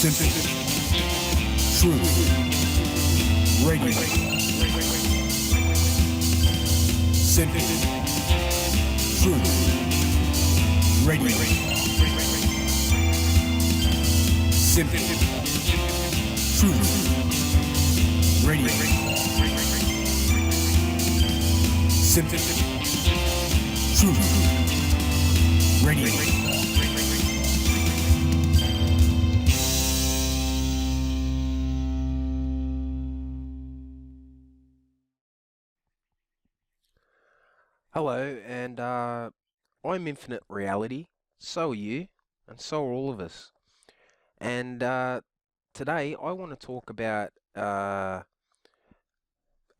Simple, true, radio. Simple, true, radio. Simple, true, radio. Simple, true, radio. Hello, and I'm Infinite Reality. So are you, and so are all of us. And today I want to talk about a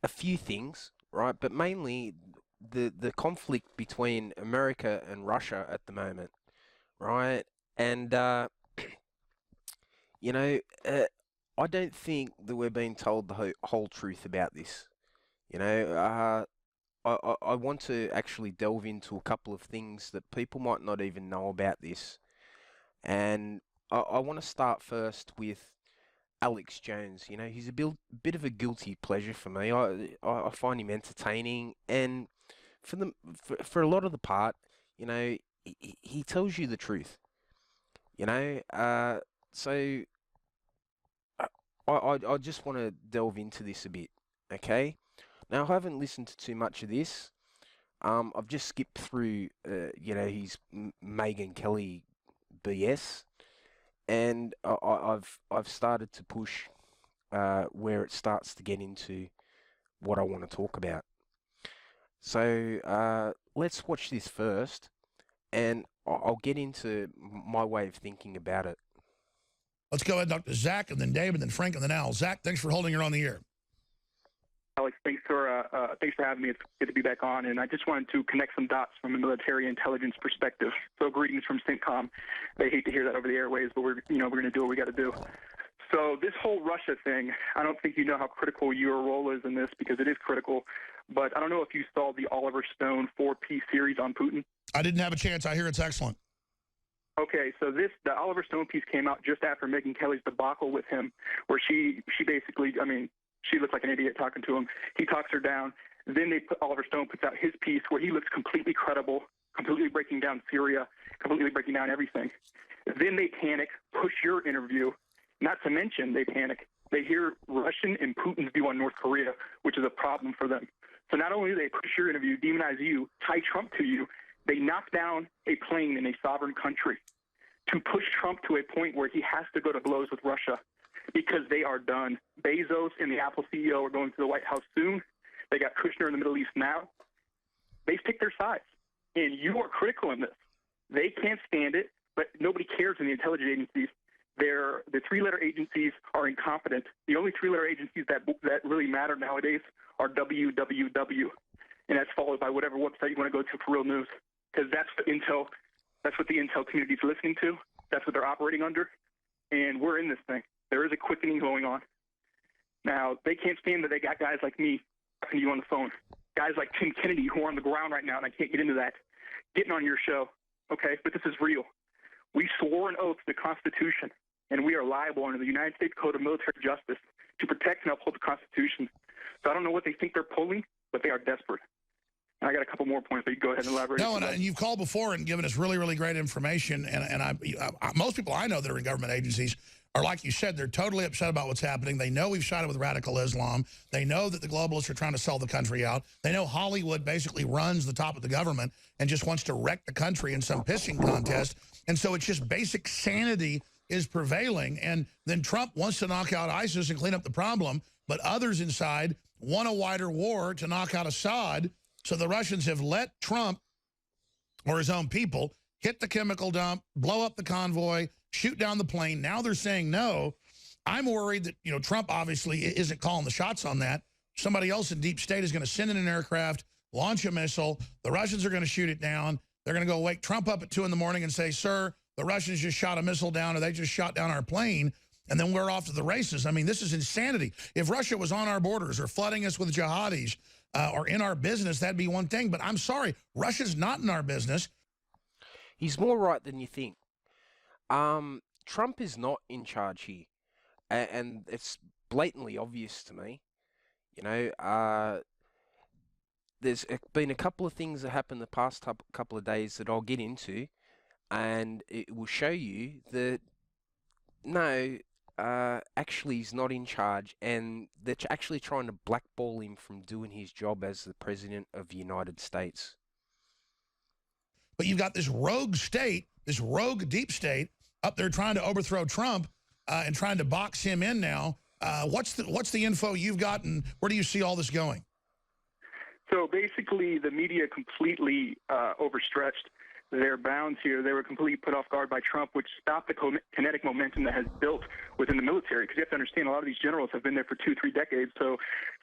few things, right? But mainly the conflict between America and Russia at the moment, right? And you know, I don't think that we're being told the whole truth about this. You know, I want to actually delve into a couple of things that people might not even know about this. And I want to start first with Alex Jones. You know, he's a bit of a guilty pleasure for me. I find him entertaining, and for a lot of the part, you know, he tells you the truth. You know, so I just want to delve into this a bit, okay? Now, I haven't listened to too much of this. I've just skipped through, you know, his Megyn Kelly BS, and I've started to push where it starts to get into what I want to talk about. So let's watch this first, and I'll get into my way of thinking about it. Let's go ahead and talk to Zach, and then Dave, and then Frank, and then Al. Zach, thanks for holding her on the air. Alex, thanks for having me. It's good to be back on, and I just wanted to connect some dots from a military intelligence perspective. So, greetings from CENTCOM. They hate to hear that over the airways, but we're going to do what we got to do. So, this whole Russia thing, I don't think you know how critical your role is in this, because it is critical. But I don't know if you saw the Oliver Stone 4-piece series on Putin. I didn't have a chance. I hear it's excellent. Okay, so the Oliver Stone piece came out just after Megyn Kelly's debacle with him, where she basically, I mean, she looks like an idiot talking to him. He talks her down. Then Oliver Stone puts out his piece where he looks completely credible, completely breaking down Syria, completely breaking down everything. Then they panic, push your interview. Not to mention they panic. They hear Russian and Putin's view on North Korea, which is a problem for them. So not only do they push your interview, demonize you, tie Trump to you, they knock down a plane in a sovereign country to push Trump to a point where he has to go to blows with Russia, because they are done. Bezos and the Apple CEO are going to the White House soon. They got Kushner in the Middle East now. They've picked their sides, and you are critical in this. They can't stand it, but nobody cares in the intelligence agencies. The three-letter agencies are incompetent. The only three-letter agencies that really matter nowadays are WWW, and that's followed by whatever website you want to go to for real news, because that's what the intel community is listening to. That's what they're operating under, and we're in this thing. There is a quickening going on. Now, they can't stand that they got guys like me talking to you on the phone, guys like Tim Kennedy who are on the ground right now, and I can't get into that, getting on your show, okay? But this is real. We swore an oath to the Constitution, and we are liable under the United States Code of Military Justice to protect and uphold the Constitution. So I don't know what they think they're pulling, but they are desperate. And I got a couple more points, but you go ahead and elaborate. No, and you've called before and given us really, really great information, and most people I know that are in government agencies are, like you said, they're totally upset about what's happening. They know we've shot it with radical Islam. They know that the globalists are trying to sell the country out. They know Hollywood basically runs the top of the government and just wants to wreck the country in some pissing contest. And so it's just basic sanity is prevailing. And then Trump wants to knock out ISIS and clean up the problem, but others inside want a wider war to knock out Assad. So the Russians have let Trump or his own people hit the chemical dump, blow up the convoy, shoot down the plane. Now they're saying no. I'm worried that, you know, Trump obviously isn't calling the shots on that. Somebody else in deep state is going to send in an aircraft, launch a missile. The Russians are going to shoot it down. They're going to go wake Trump up at 2 in the morning and say, sir, the Russians just shot a missile down, or they just shot down our plane, and then we're off to the races. I mean, this is insanity. If Russia was on our borders or flooding us with jihadis or in our business, that'd be one thing. But I'm sorry, Russia's not in our business. He's more right than you think. Trump is not in charge here, and it's blatantly obvious to me. You know, there's been a couple of things that happened the past couple of days that I'll get into, and it will show you that no, actually he's not in charge, and they're actually trying to blackball him from doing his job as the president of the United States. But you've got this rogue state, this rogue deep state, up there trying to overthrow Trump and trying to box him in now. What's the info you've got, and where do you see all this going? So basically, the media completely overstretched their bounds here. They were completely put off guard by Trump, which stopped the kinetic momentum that has built within the military. Because you have to understand, a lot of these generals have been there for 2-3 decades. So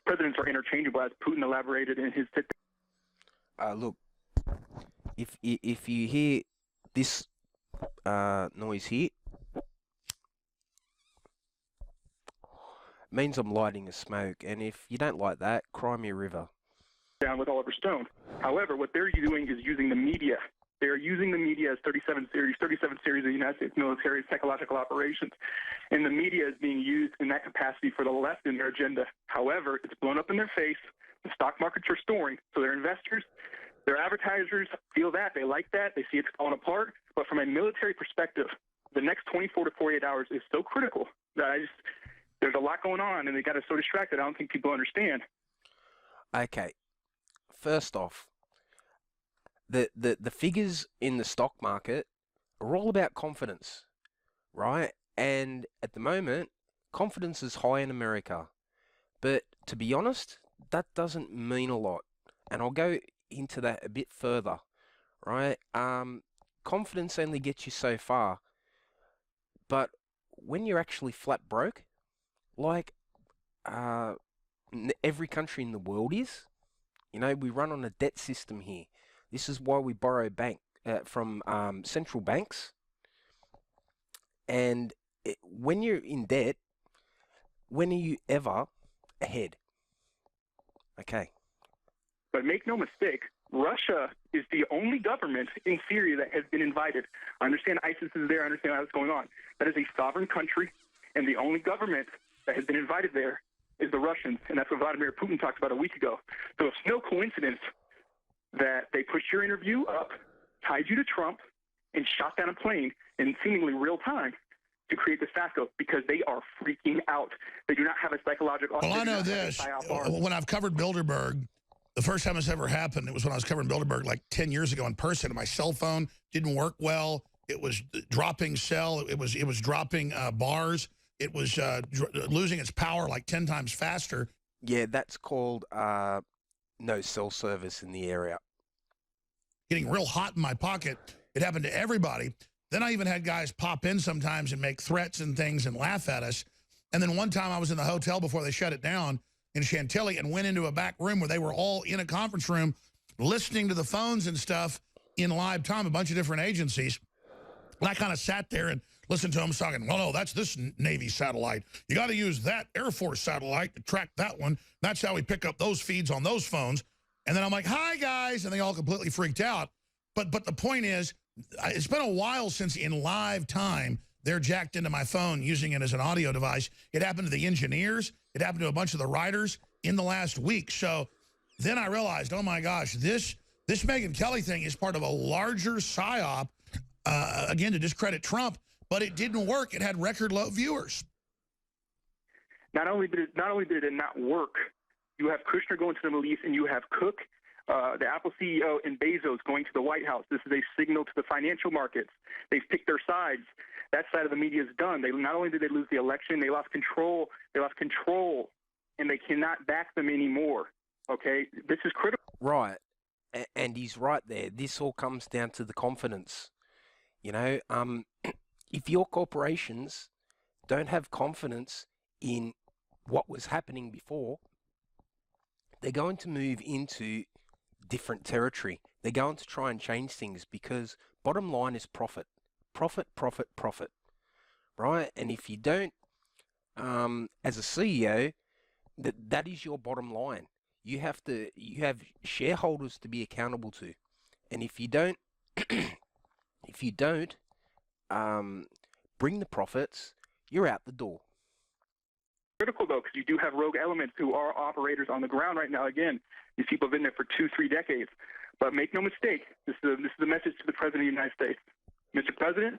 presidents are interchangeable, as Putin elaborated in his. Look, if you hear this noise here, means I'm lighting a smoke, and if you don't like that, cry me a river. Down with Oliver Stone. However, what they're doing is using the media. They're using the media as 37 series of the United States military psychological operations. And the media is being used in that capacity for the left in their agenda. However, it's blown up in their face. The stock markets are soaring. So their investors, their advertisers feel that. They like that. They see it's falling apart. But from a military perspective, the next 24 to 48 hours is so critical that there's a lot going on, and they got us so distracted. I don't think people understand. Okay. First off, the figures in the stock market are all about confidence, right? And at the moment, confidence is high in America. But to be honest, that doesn't mean a lot. And I'll go into that a bit further, right? Confidence only gets you so far. But when you're actually flat broke, like every country in the world is, you know, we run on a debt system here. This is why we borrow from central banks. And when you're in debt, when are you ever ahead? Okay. But make no mistake, Russia is the only government in Syria that has been invited. I understand ISIS is there. I understand what's going on. That is a sovereign country, and the only government that has been invited there is the Russians, and that's what Vladimir Putin talked about a week ago. So it's no coincidence that they pushed your interview up, tied you to Trump, and shot down a plane in seemingly real time to create this fiasco, because they are freaking out. They do not have a psychological... Well, I know this. When I've covered Bilderberg, the first time this ever happened, it was when I was covering Bilderberg like 10 years ago in person, and my cell phone didn't work well. It was dropping cell. It was dropping bars. It was losing its power like 10 times faster. Yeah, that's called no cell service in the area. Getting real hot in my pocket. It happened to everybody. Then I even had guys pop in sometimes and make threats and things and laugh at us. And then one time I was in the hotel before they shut it down in Chantilly and went into a back room where they were all in a conference room listening to the phones and stuff in live time, a bunch of different agencies. And I kind of sat there and listened to them talking, well, no, that's this Navy satellite. You got to use that Air Force satellite to track that one. That's how we pick up those feeds on those phones. And then I'm like, hi, guys. And they all completely freaked out. But the point is, it's been a while since in live time they're jacked into my phone using it as an audio device. It happened to the engineers. It happened to a bunch of the writers in the last week. So then I realized, oh, my gosh, this Megyn Kelly thing is part of a larger psyop, again, to discredit Trump. But it didn't work. It had record low viewers. Not only did it not work, you have Kushner going to the Middle East, and you have Cook, the Apple CEO, and Bezos going to the White House. This is a signal to the financial markets. They've picked their sides. That side of the media is done. They not only did they lose the election, they lost control. And they cannot back them anymore. Okay, this is critical. Right, and he's right there. This all comes down to the confidence. You know, if your corporations don't have confidence in what was happening before, they're going to move into different territory. They're going to try and change things, because bottom line is profit. Profit, profit, profit. Right? And if you don't, as a CEO, that is your bottom line. You have shareholders to be accountable to. And if you don't bring the profits, you're out the door. Critical though, because you do have rogue elements who are operators on the ground right now. Again, these people have been there for 2-3 decades. But make no mistake, this is a message to the President of the United States. Mr. President,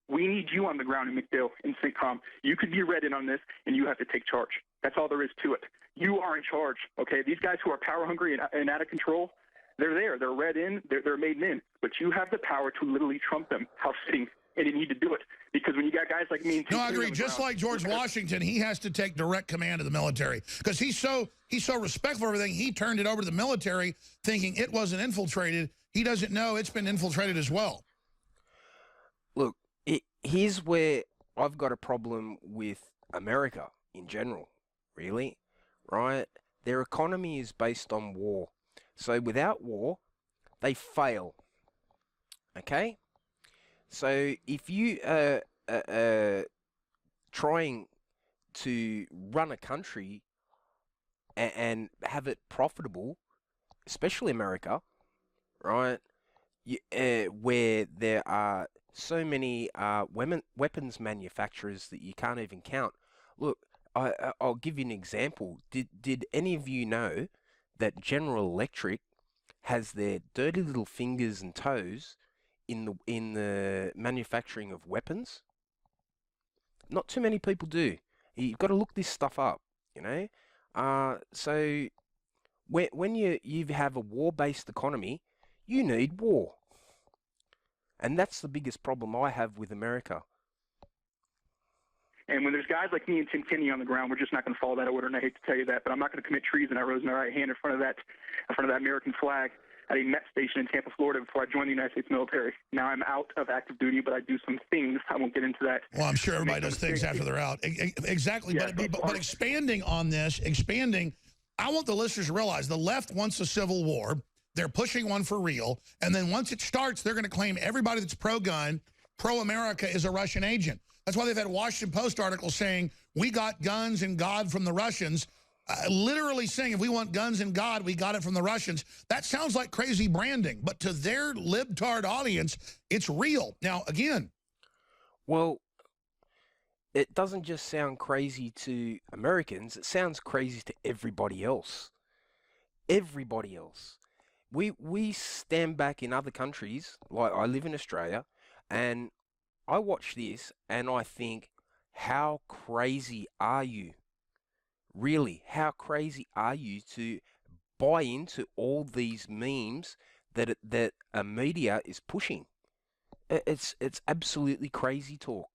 we need you on the ground in MacDill, in CENTCOM. You could be read in on this, and you have to take charge. That's all there is to it. You are in charge, okay? These guys who are power hungry and out of control, they're there. They're read in. They're made men. But you have the power to literally trump them. How fitting. And you need to do it. Because when you got guys like me and No, I agree. Just like George Washington, he has to take direct command of the military. Because he's so respectful of everything, he turned it over to the military thinking it wasn't infiltrated. He doesn't know it's been infiltrated as well. Look, here's where I've got a problem with America in general, really, right? Their economy is based on war. So without war, they fail, okay? So if you are trying to run a country and have it profitable, especially America, right, where there are so many weapons manufacturers that you can't even count. Look, I'll give you an example. Did any of you know that General Electric has their dirty little fingers and toes in the manufacturing of weapons? Not too many people do. You've got to look this stuff up, you know. So when you have a war-based economy, you need war. And that's the biggest problem I have with America. And when there's guys like me and Tim Kinney on the ground, we're just not going to follow that order. And I hate to tell you that, but I'm not going to commit treason. I rose my right hand in front of that American flag at a Met station in Tampa, Florida, before I joined the United States military. Now I'm out of active duty, but I do some things. I won't get into that. Well, I'm sure everybody does things after they're out. Exactly. Yeah, but expanding on this, I want the listeners to realize the left wants a civil war. They're pushing one for real. And then once it starts, they're going to claim everybody that's pro-gun, pro-America is a Russian agent. That's why they've had Washington Post articles saying, we got guns and God from the Russians. Literally saying, if we want guns and God, we got it from the Russians. That sounds like crazy branding. But to their libtard audience, it's real. Now, again. Well, it doesn't just sound crazy to Americans. It sounds crazy to everybody else. Everybody else. We stand back in other countries, like I live in Australia, and I watch this and I think, how crazy are you? Really, how crazy are you to buy into all these memes that a media is pushing? It's absolutely crazy talk.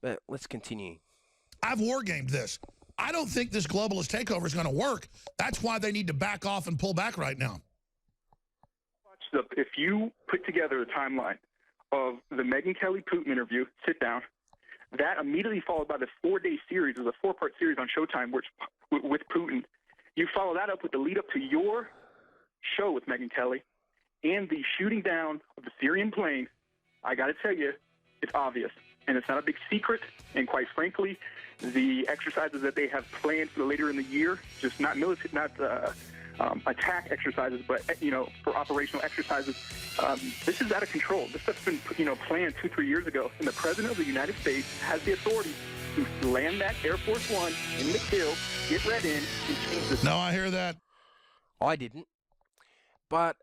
But let's continue. I've wargamed this. I don't think this globalist takeover is going to work. That's why they need to back off and pull back right now. If you put together a timeline of the Megyn Kelly-Putin interview, sit down, that immediately followed by the 4-day series, or the 4-part series on Showtime with Putin, you follow that up with the lead up to your show with Megyn Kelly and the shooting down of the Syrian plane. I got to tell you, it's obvious. And it's not a big secret. And quite frankly, the exercises that they have planned for later in the year, just not military, not attack exercises, but for operational exercises, this is out of control. This stuff's been planned 2-3 years ago, and the President of the United States has the authority to land that Air Force One in MacDill, get read in, and change this. No, I hear that. I didn't, but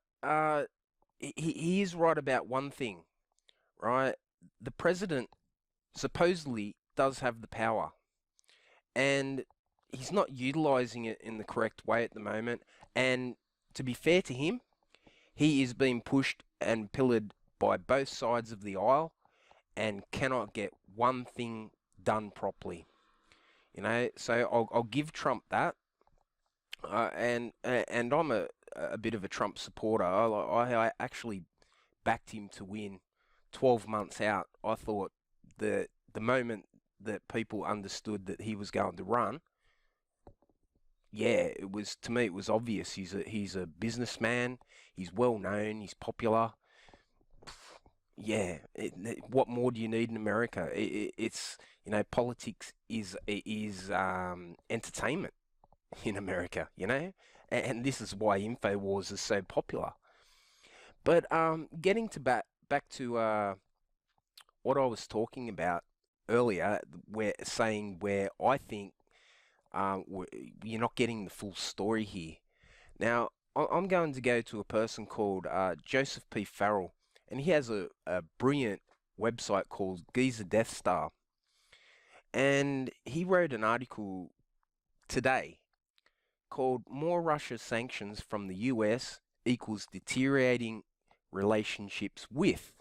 he is right about one thing, right? The president supposedly does have the power, and he's not utilizing it in the correct way at the moment. And to be fair to him, he is being pushed and pillared by both sides of the aisle and cannot get one thing done properly. So I'll give Trump that. And I'm a bit of a Trump supporter. I actually backed him to win 12 months out. I thought the moment that people understood that he was going to run, yeah, it was obvious. He's a businessman. He's well known. He's popular. Yeah, what more do you need in America? It's politics is entertainment in America. And this is why InfoWars is so popular. But getting back to what I was talking about earlier, where I think you're not getting the full story here. Now, I'm going to go to a person called Joseph P. Farrell, and he has a brilliant website called Giza Death Star. And he wrote an article today called More Russia Sanctions from the US Equals Deteriorating Relationships with.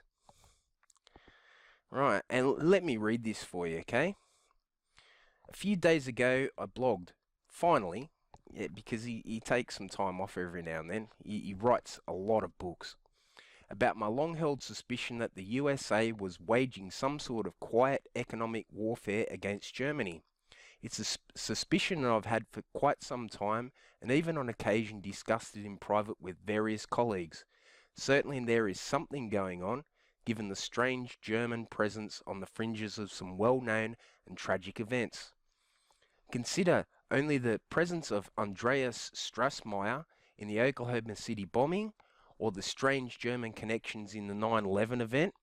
Right, and let me read this for you, okay? A few days ago, I blogged, finally, yeah, because he takes some time off every now and then. He writes a lot of books about my long-held suspicion that the USA was waging some sort of quiet economic warfare against Germany. It's a suspicion that I've had for quite some time, and even on occasion discussed it in private with various colleagues. Certainly there is something going on, given the strange German presence on the fringes of some well-known and tragic events. Consider only the presence of Andreas Strassmeyer in the Oklahoma City bombing, or the strange German connections in the 9/11 event.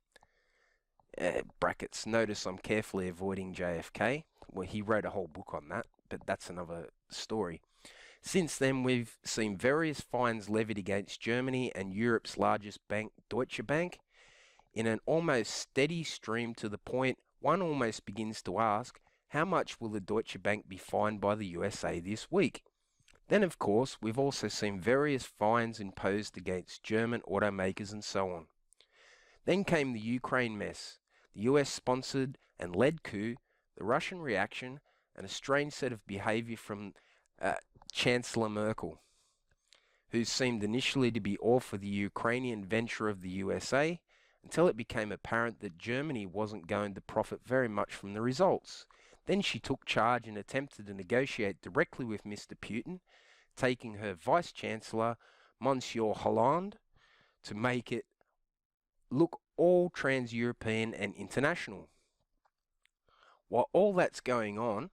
Brackets, notice I'm carefully avoiding JFK. Well, he wrote a whole book on that, but that's another story. Since then, we've seen various fines levied against Germany and Europe's largest bank, Deutsche Bank, in an almost steady stream, to the point one almost begins to ask, how much will the Deutsche Bank be fined by the USA this week? Then, of course, we've also seen various fines imposed against German automakers and so on. Then came the Ukraine mess, the US-sponsored and led coup, the Russian reaction, and a strange set of behaviour from Chancellor Merkel, who seemed initially to be all for the Ukrainian venture of the USA, until it became apparent that Germany wasn't going to profit very much from the results. Then she took charge and attempted to negotiate directly with Mr. Putin, taking her Vice-Chancellor, Monsieur Hollande, to make it look all trans-European and international. While all that's going on,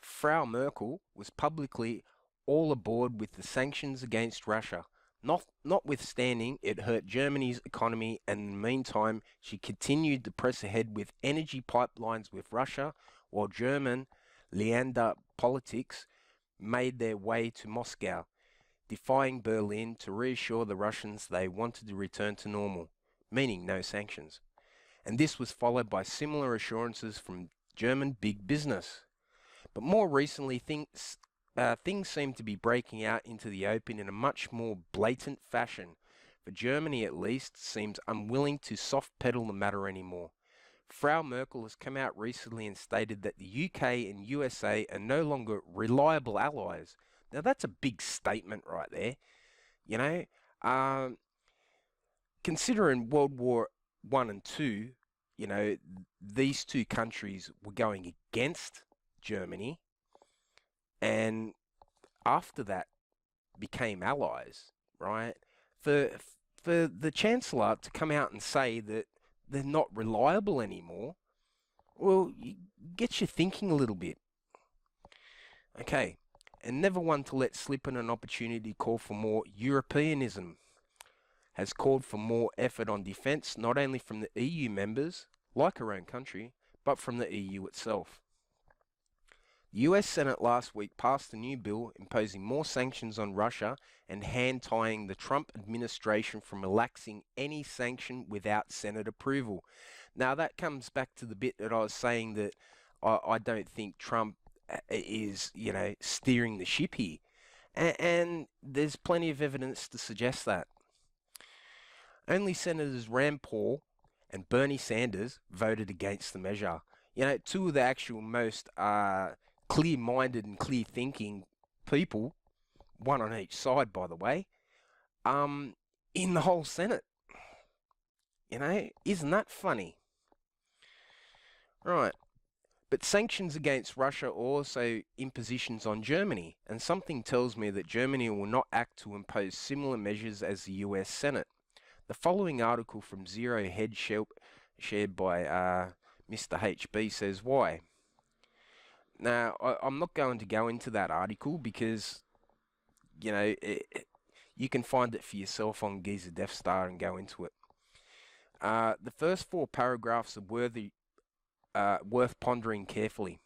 Frau Merkel was publicly all aboard with the sanctions against Russia, notwithstanding it hurt Germany's economy, and in the meantime she continued to press ahead with energy pipelines with Russia, while German Leander politics made their way to Moscow, defying Berlin to reassure the Russians they wanted to return to normal, meaning no sanctions. And this was followed by similar assurances from German big business. But more recently, things seem to be breaking out into the open in a much more blatant fashion. For Germany, at least, seems unwilling to soft pedal the matter anymore. Frau Merkel has come out recently and stated that the UK and USA are no longer reliable allies. Now that's a big statement right there. You know, considering World War I and II, you know, these two countries were going against Germany, and after that became allies, right? For the Chancellor to come out and say that they're not reliable anymore, well, get you thinking a little bit. Okay, and never one to let slip in an opportunity to call for more Europeanism, has called for more effort on defence, not only from the EU members, like our own country, but from the EU itself. The US Senate last week passed a new bill imposing more sanctions on Russia and hand-tying the Trump administration from relaxing any sanction without Senate approval. Now that comes back to the bit that I was saying, that I don't think Trump is, you know, steering the ship here. And there's plenty of evidence to suggest that. Only Senators Rand Paul and Bernie Sanders voted against the measure. You know, two of the actual most clear-minded and clear-thinking people, one on each side, by the way, in the whole Senate. You know, isn't that funny? Right. But sanctions against Russia are also impositions on Germany, and something tells me that Germany will not act to impose similar measures as the US Senate. The following article from Zero Hedge shared by Mr. HB says why. Now, I'm not going to go into that article because, you know, you can find it for yourself on Giza Death Star and go into it. The first four paragraphs are worth pondering carefully.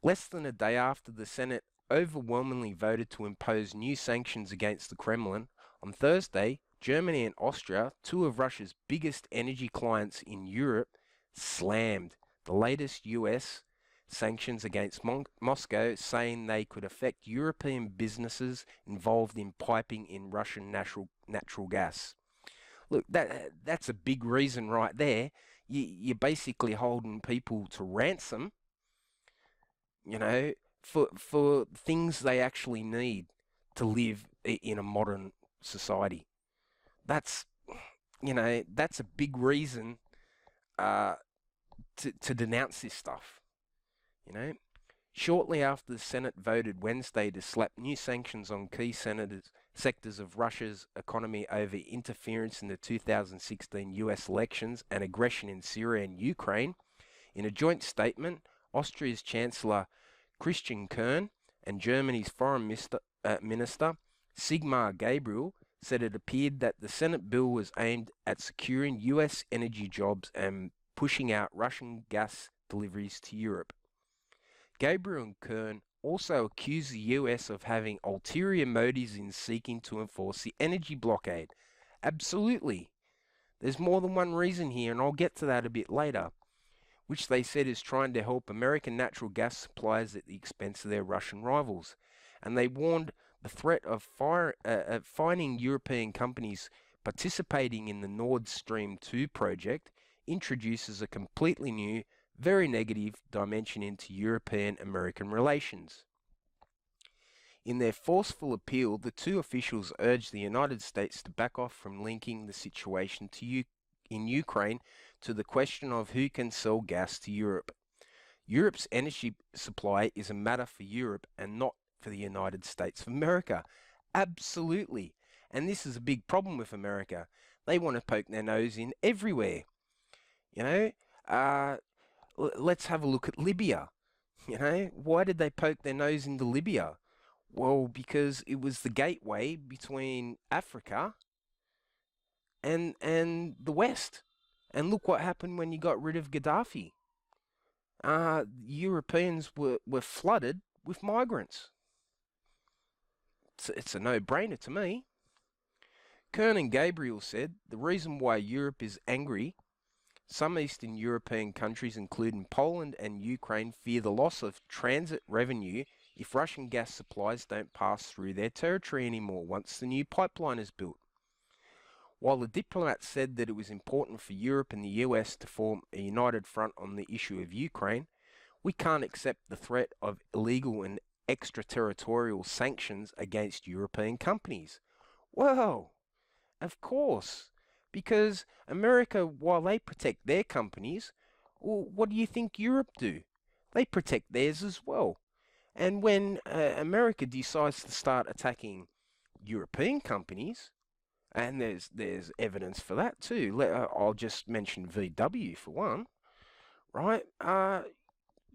Less than a day after the Senate overwhelmingly voted to impose new sanctions against the Kremlin, on Thursday, Germany and Austria, two of Russia's biggest energy clients in Europe, slammed the latest US sanctions against Moscow, saying they could affect European businesses involved in piping in Russian natural gas. Look, that's a big reason right there. You're basically holding people to ransom, you know, for things they actually need to live in a modern society. That's, that's a big reason to denounce this stuff, Shortly after the Senate voted Wednesday to slap new sanctions on key sectors of Russia's economy over interference in the 2016 US elections and aggression in Syria and Ukraine, in a joint statement, Austria's Chancellor Christian Kern and Germany's Foreign Minister Sigmar Gabriel said it appeared that the Senate bill was aimed at securing US energy jobs and pushing out Russian gas deliveries to Europe. Gabriel and Kern also accused the US of having ulterior motives in seeking to enforce the energy blockade. Absolutely. There's more than one reason here, and I'll get to that a bit later, which they said is trying to help American natural gas suppliers at the expense of their Russian rivals. And they warned the threat of fining European companies participating in the Nord Stream 2 project introduces a completely new, very negative dimension into European-American relations. In their forceful appeal, the two officials urged the United States to back off from linking the situation in Ukraine to the question of who can sell gas to Europe. Europe's energy supply is a matter for Europe and not for the United States of America. Absolutely. And this is a big problem with America. They want to poke their nose in everywhere. Let's have a look at Libya. Why did they poke their nose into Libya? Well, because it was the gateway between Africa and the West. And look what happened when you got rid of Gaddafi. Europeans were flooded with migrants. It's a no-brainer to me. Kern and Gabriel said the reason why Europe is angry, some Eastern European countries, including Poland and Ukraine, fear the loss of transit revenue if Russian gas supplies don't pass through their territory anymore once the new pipeline is built. While the diplomats said that it was important for Europe and the US to form a united front on the issue of Ukraine, we can't accept the threat of illegal and extraterritorial sanctions against European companies. Well, of course, because America, while they protect their companies, well, what do you think Europe do? They protect theirs as well. And when America decides to start attacking European companies, and there's evidence for that too. I'll just mention VW for one, right?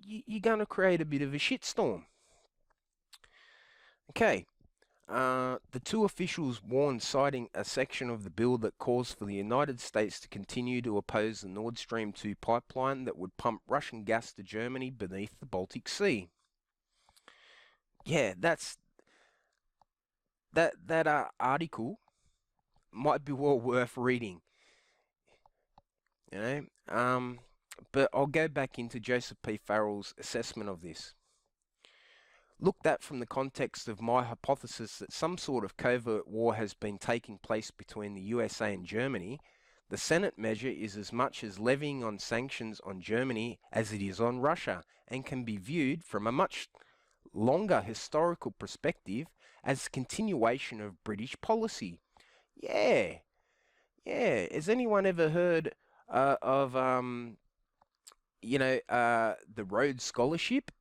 You're going to create a bit of a shitstorm. Okay. The two officials warned, citing a section of the bill that calls for the United States to continue to oppose the Nord Stream 2 pipeline that would pump Russian gas to Germany beneath the Baltic Sea. Yeah, that article might be well worth reading. But I'll go back into Joseph P. Farrell's assessment of this. Looked at from the context of my hypothesis that some sort of covert war has been taking place between the USA and Germany, the Senate measure is as much as levying on sanctions on Germany as it is on Russia, and can be viewed from a much longer historical perspective as a continuation of British policy. Yeah. Has anyone ever heard of the Rhodes Scholarship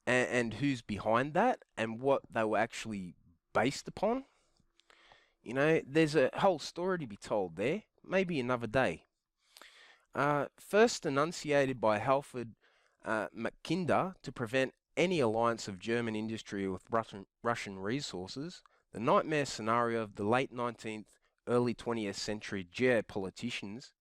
and who's behind that and what they were actually based upon? There's a whole story to be told there. Maybe another day. First enunciated by Halford Mackinder to prevent any alliance of German industry with Russian resources, the nightmare scenario of the late 19th, early 20th century geopoliticians.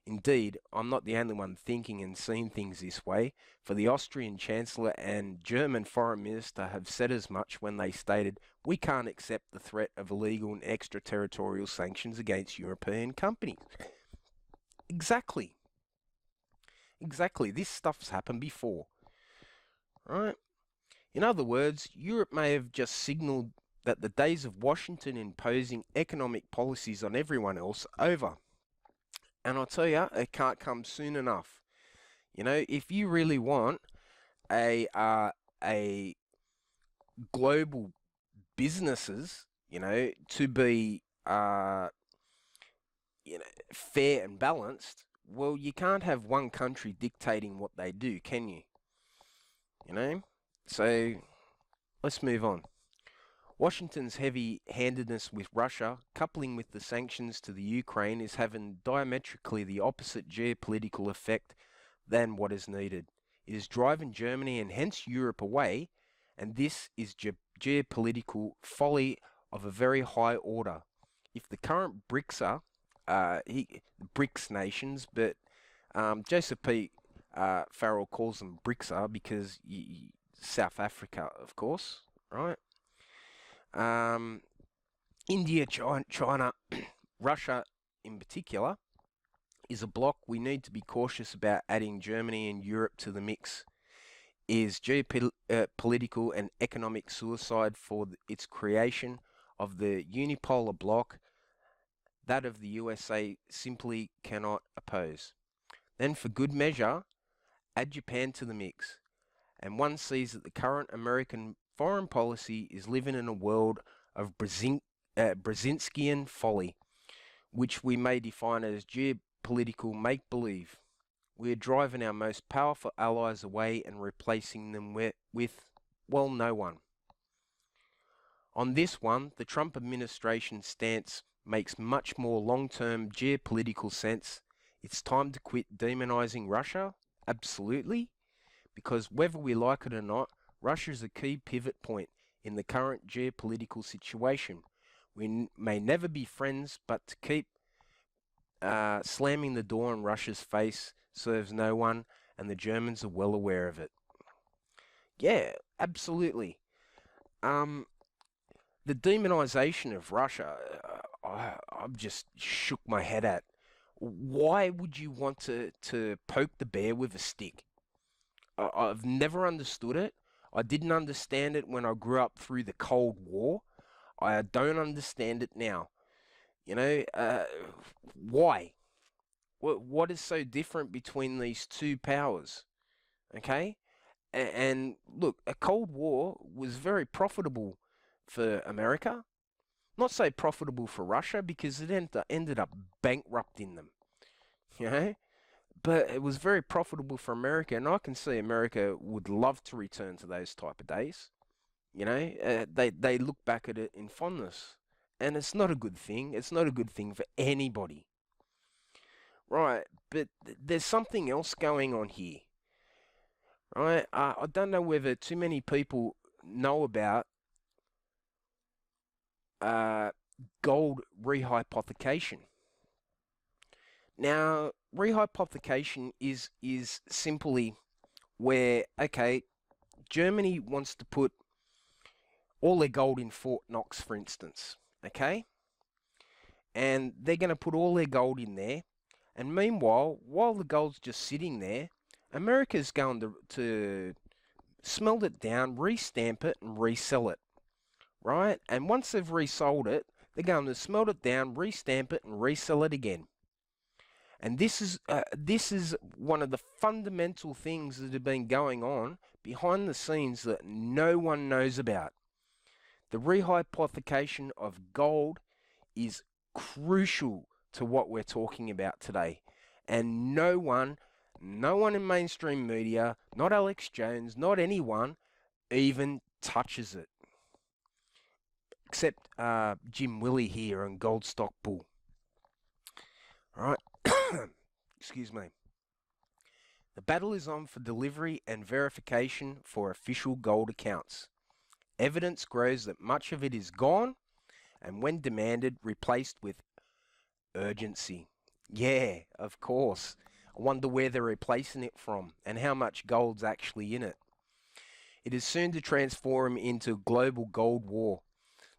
Indeed, I'm not the only one thinking and seeing things this way, for the Austrian Chancellor and German Foreign Minister have said as much when they stated, "We can't accept the threat of illegal and extraterritorial sanctions against European companies." Exactly. Exactly. This stuff's happened before. Right? In other words, Europe may have just signalled that the days of Washington imposing economic policies on everyone else are over. And I'll tell you, it can't come soon enough. You know, if you really want a global businesses, you know, to be fair and balanced, well, you can't have one country dictating what they do, can you? You know? So let's move on. Washington's heavy-handedness with Russia, coupling with the sanctions to the Ukraine, is having diametrically the opposite geopolitical effect than what is needed. It is driving Germany and hence Europe away, and this is geopolitical folly of a very high order. If the current BRICS BRICS nations, but Joseph P. Farrell calls them BRICS because South Africa, of course, right? India, China, Russia in particular, is a bloc we need to be cautious about adding Germany and Europe to the mix. Is geopolitical and economic suicide for its creation of the unipolar bloc that of the USA simply cannot oppose. Then for good measure, add Japan to the mix, and one sees that the current American foreign policy is living in a world of Brzezinskian folly, which we may define as geopolitical make-believe. We are driving our most powerful allies away and replacing them with, well, no one. On this one, the Trump administration stance makes much more long-term geopolitical sense. It's time to quit demonizing Russia, absolutely, because whether we like it or not, Russia is a key pivot point in the current geopolitical situation. We may never be friends, but to keep slamming the door in Russia's face serves no one, and the Germans are well aware of it. Yeah, absolutely. The demonization of Russia, I've just shook my head at. Why would you want to poke the bear with a stick? I've never understood it. I didn't understand it when I grew up through the Cold War. I don't understand it now. You know, why? What is so different between these two powers? Okay? And look, a Cold War was very profitable for America. Not so profitable for Russia because it ended up bankrupting them. You know? But it was very profitable for America, and I can see America would love to return to those type of days. You know, they look back at it in fondness, and it's not a good thing. It's not a good thing for anybody. Right, but there's something else going on here. Right, I don't know whether too many people know about gold rehypothecation. Now, rehypothecation is simply where, okay, Germany wants to put all their gold in Fort Knox, for instance, okay? And they're going to put all their gold in there. And meanwhile, while the gold's just sitting there, America's going to smelt it down, restamp it, and resell it, right? And once they've resold it, they're going to smelt it down, restamp it, and resell it again. And this is one of the fundamental things that have been going on behind the scenes that no one knows about. The rehypothecation of gold is crucial to what we're talking about today. And no one in mainstream media, not Alex Jones, not anyone, even touches it. Except Jim Willie here on Goldstock Bull. All right. Excuse me. The battle is on for delivery and verification for official gold accounts. Evidence grows that much of it is gone, and when demanded, replaced with urgency. Yeah, of course. I wonder where they're replacing it from and how much gold's actually in it. It is soon to transform into a global gold war.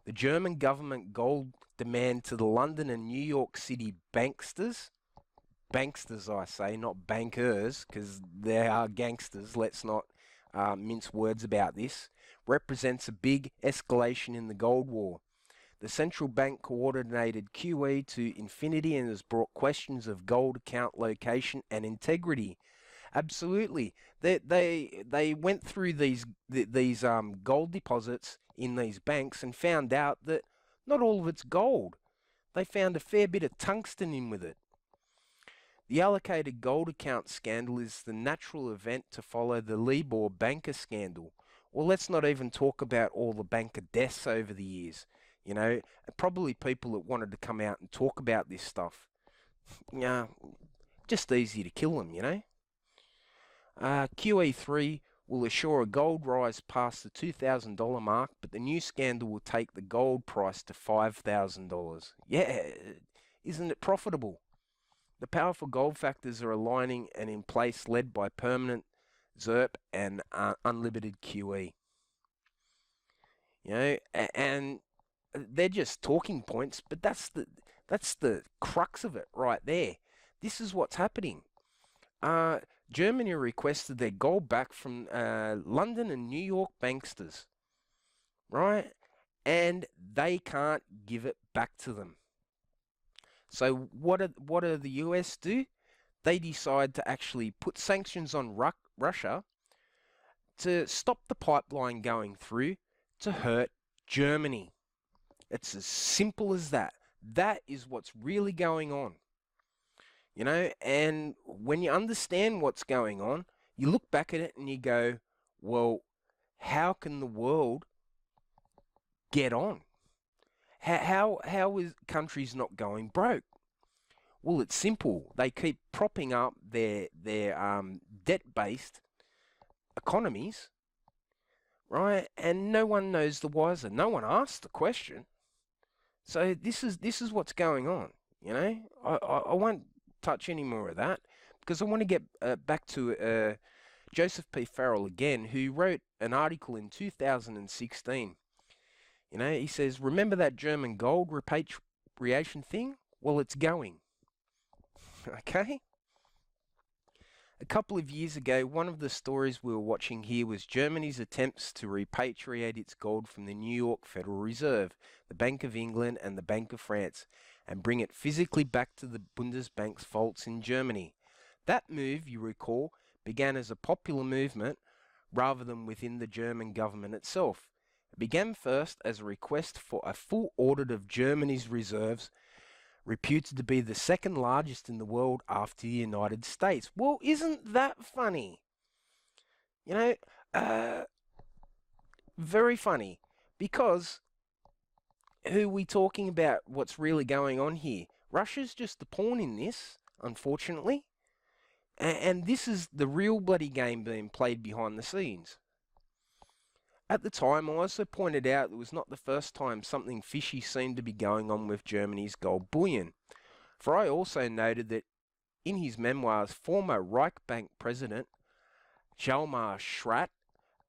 The German government gold demand to the London and New York City banksters, I say, not bankers, because they are gangsters, let's not mince words about this, represents a big escalation in the gold war. The central bank coordinated QE to infinity and has brought questions of gold account location and integrity. Absolutely, they went through these gold deposits in these banks and found out that not all of it's gold. They found a fair bit of tungsten in with it. The allocated gold account scandal is the natural event to follow the Libor banker scandal. Well, let's not even talk about all the banker deaths over the years. You know, probably people that wanted to come out and talk about this stuff. Yeah, just easy to kill them, you know. QE3 will assure a gold rise past the $2,000 mark, but the new scandal will take the gold price to $5,000. Yeah, isn't it profitable? The powerful gold factors are aligning and in place, led by permanent ZERP and unlimited QE. You know, and they're just talking points, but that's the crux of it right there. This is what's happening. Germany requested their gold back from London and New York banksters, right? And they can't give it back to them. So what do the US do? They decide to actually put sanctions on Russia to stop the pipeline going through to hurt Germany. It's as simple as that. That is what's really going on. You know, and when you understand what's going on, you look back at it and you go, well, how can the world get on? How is countries not going broke? Well, it's simple. They keep propping up their debt-based economies, right? And no one knows the wiser. No one asked the question. So this is what's going on. You know, I won't touch any more of that because I want to get back to Joseph P. Farrell again, who wrote an article in 2016. You know, he says, remember that German gold repatriation thing? Well, it's going. Okay? A couple of years ago, one of the stories we were watching here was Germany's attempts to repatriate its gold from the New York Federal Reserve, the Bank of England and the Bank of France, and bring it physically back to the Bundesbank's vaults in Germany. That move, you recall, began as a popular movement rather than within the German government itself. It began first as a request for a full audit of Germany's reserves, reputed to be the second largest in the world after the United States. Well, isn't that funny? You know, very funny, because who are we talking about? What's really going on here? Russia's just the pawn in this, unfortunately. And this is the real bloody game being played behind the scenes. At the time, I also pointed out it was not the first time something fishy seemed to be going on with Germany's gold bullion. For I also noted that in his memoirs, former Reichsbank president Hjalmar Schratt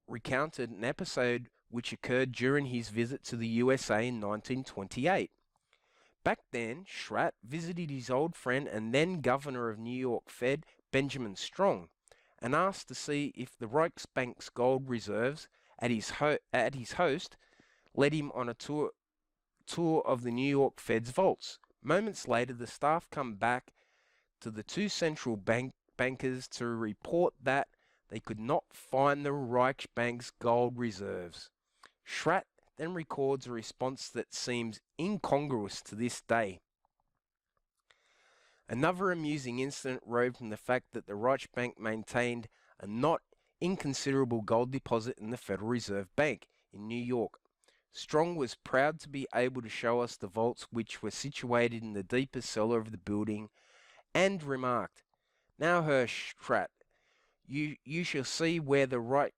recounted an episode which occurred during his visit to the USA in 1928. Back then, Schratt visited his old friend and then governor of New York Fed, Benjamin Strong, and asked to see if the Reichsbank's gold reserves at his host led him on a tour of the New York Fed's vaults. Moments later, the staff come back to the two central bankers to report that they could not find the Reichsbank's gold reserves. Schratt then records a response that seems incongruous to this day. Another amusing incident arose from the fact that the Reichsbank maintained a not inconsiderable gold deposit in the Federal Reserve Bank in New York. Strong was proud to be able to show us the vaults which were situated in the deepest cellar of the building, and remarked, "Now, Herr Schratt, you shall see where the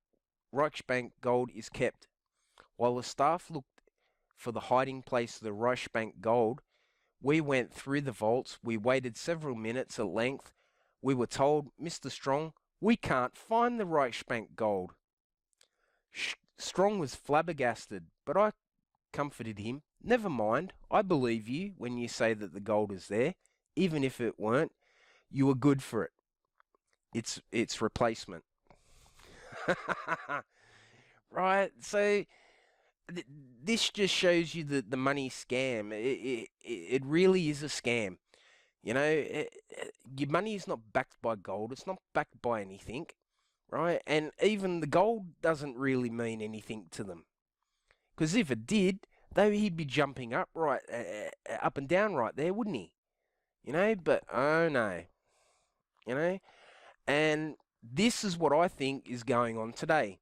Reichsbank gold is kept." While the staff looked for the hiding place of the Reichsbank gold, We went through the vaults. We waited several minutes at length. We were told, Mr. Strong, we can't find the Reichsbank gold. Strong was flabbergasted, but I comforted him. Never mind, I believe you when you say that the gold is there. Even if it weren't, you were good for it. It's replacement. Right? So this just shows you the money scam. It really is a scam. You know, your money is not backed by gold. It's not backed by anything, right? And even the gold doesn't really mean anything to them. Because if it did, he'd be jumping up up and down right there, wouldn't he? You know, but oh no. You know, and this is what I think is going on today.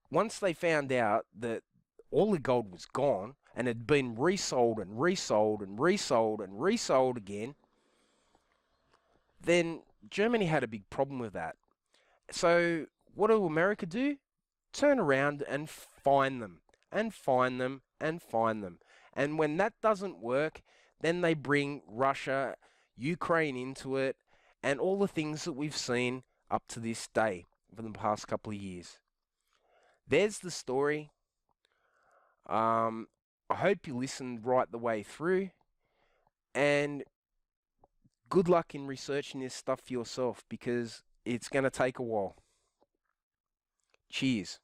Once they found out that all the gold was gone and had been resold and resold and resold and resold again, then Germany had a big problem with that. So what do America do? Turn around and find them and find them and find them. And when that doesn't work, then they bring Russia, Ukraine into it, and all the things that we've seen up to this day for the past couple of years. There's the story. I hope you listened right the way through, and good luck in researching this stuff for yourself, because it's going to take a while. Cheers.